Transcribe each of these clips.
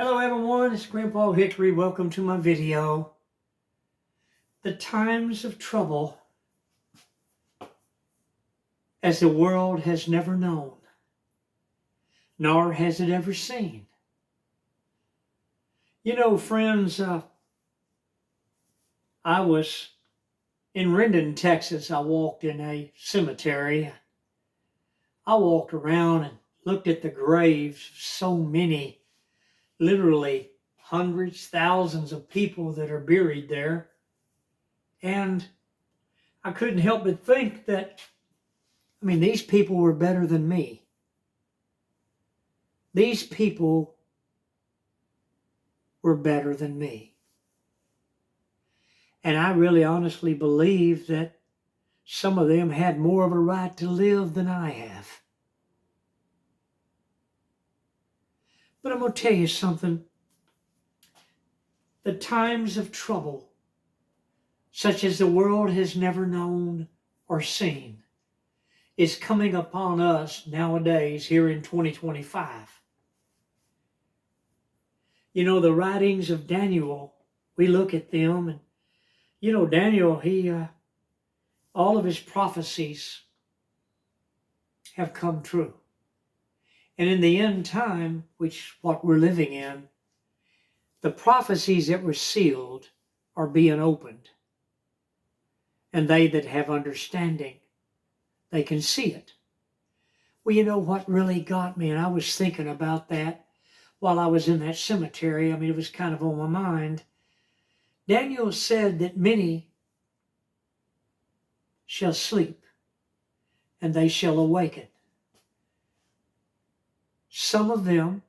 Hello everyone, it's Grandpa Hickory. Welcome to my video. The times of trouble as the world has never known, nor has it ever seen. You know, friends, I was in Rendon, Texas. I walked in a cemetery. I walked around and looked at the graves of so many, literally hundreds, thousands of people that are buried there. And I couldn't help but think that, these people were better than me. These people were better than me. And I really honestly believe that some of them had more of a right to live than I have. But I'm going to tell you something. The times of trouble, such as the world has never known or seen, is coming upon us nowadays here in 2025. You know, the writings of Daniel, we look at them and, Daniel, all of his prophecies have come true. And in the end time, which what we're living in, the prophecies that were sealed are being opened. And they that have understanding, they can see it. Well, you know what really got me, and I was thinking about that while I was in that cemetery. It was kind of on my mind. Daniel said that many shall sleep, and they shall awaken. Some of them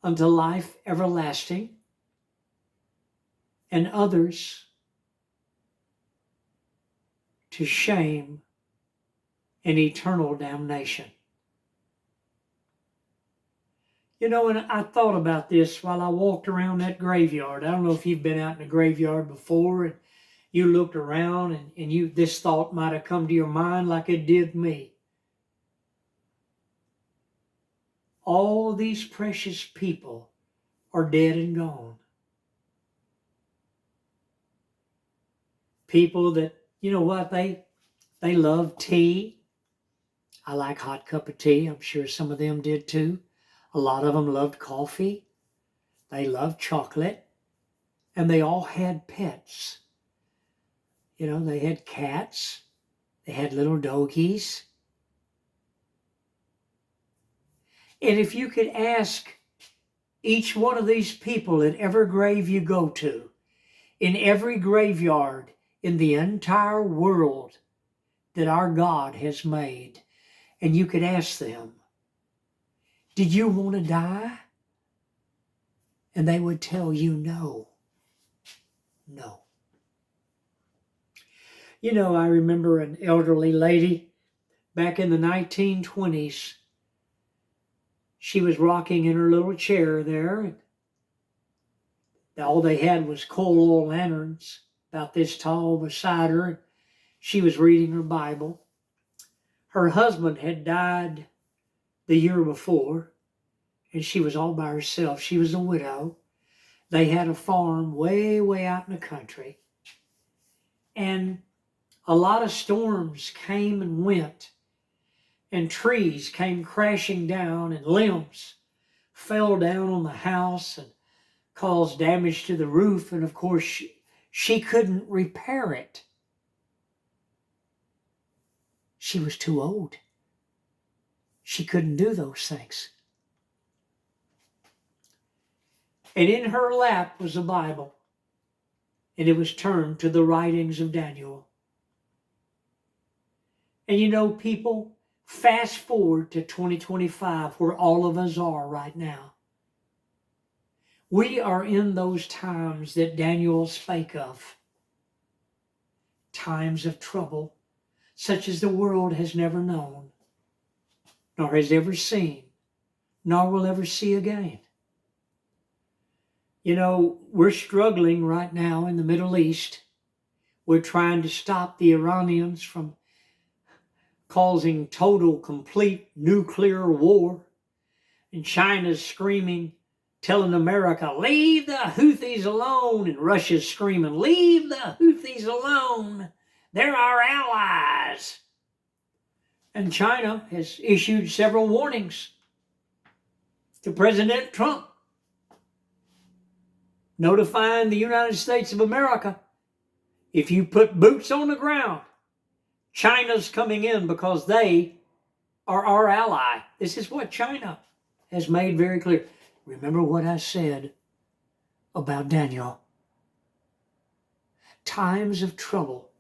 unto life everlasting, and others to shame and eternal damnation. And I thought about this while I walked around that graveyard. I don't know if you've been out in a graveyard before and you looked around and this thought might have come to your mind like it did me. All these precious people are dead and gone. People that, they love tea. I like hot cup of tea. I'm sure some of them did too. A lot of them loved coffee. They loved chocolate. And they all had pets. They had cats. They had little doggies. And if you could ask each one of these people at every grave you go to, in every graveyard in the entire world that our God has made, and you could ask them, did you want to die? And they would tell you no. No. I remember an elderly lady back in the 1920s. She was rocking in her little chair there, and all they had was coal oil lanterns about this tall beside her, and she was reading her Bible. Her husband had died the year before, and she was all by herself. She was a widow. They had a farm way, way out in the country. And a lot of storms came and went, and trees came crashing down, and limbs fell down on the house and caused damage to the roof. And of course, she couldn't repair it. She was too old. She couldn't do those things. And in her lap was a Bible, and it was turned to the writings of Daniel. And people, fast forward to 2025, where all of us are right now. We are in those times that Daniel spake of. Times of trouble, such as the world has never known, nor has ever seen, nor will ever see again. We're struggling right now in the Middle East. We're trying to stop the Iranians from causing total, complete nuclear war. And China's screaming telling America, leave the Houthis alone, and Russia's screaming, leave the Houthis alone. They're our allies. And China has issued several warnings to President Trump, notifying the United States of America, if you put boots on the ground, China's coming in because they are our ally. This is what China has made very clear. Remember what I said about Daniel. Times of trouble,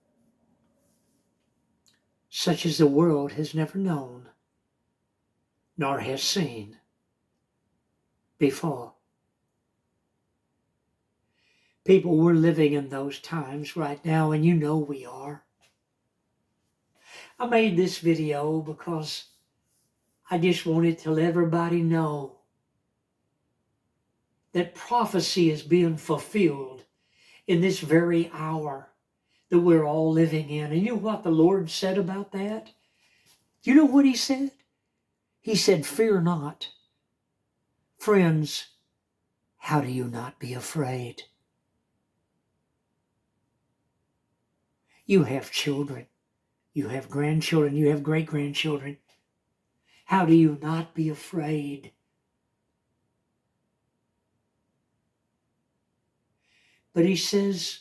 such as the world has never known, nor has seen before. People, we're living in those times right now, and you know we are. I made this video because I just wanted to let everybody know that prophecy is being fulfilled in this very hour that we're all living in. And you know what the Lord said about that? You know what he said? He said, fear not. Friends, how do you not be afraid? You have children. You have grandchildren. You have great-grandchildren. How do you not be afraid? But he says,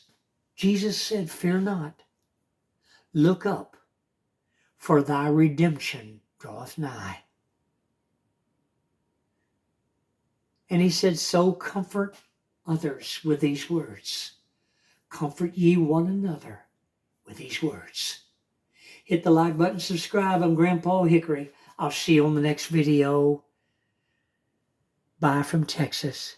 Jesus said, fear not. Look up, for thy redemption draweth nigh. And he said, so comfort others with these words. Comfort ye one another with these words. Hit the like button, subscribe. I'm Grandpa Hickory. I'll see you on the next video. Bye from Texas.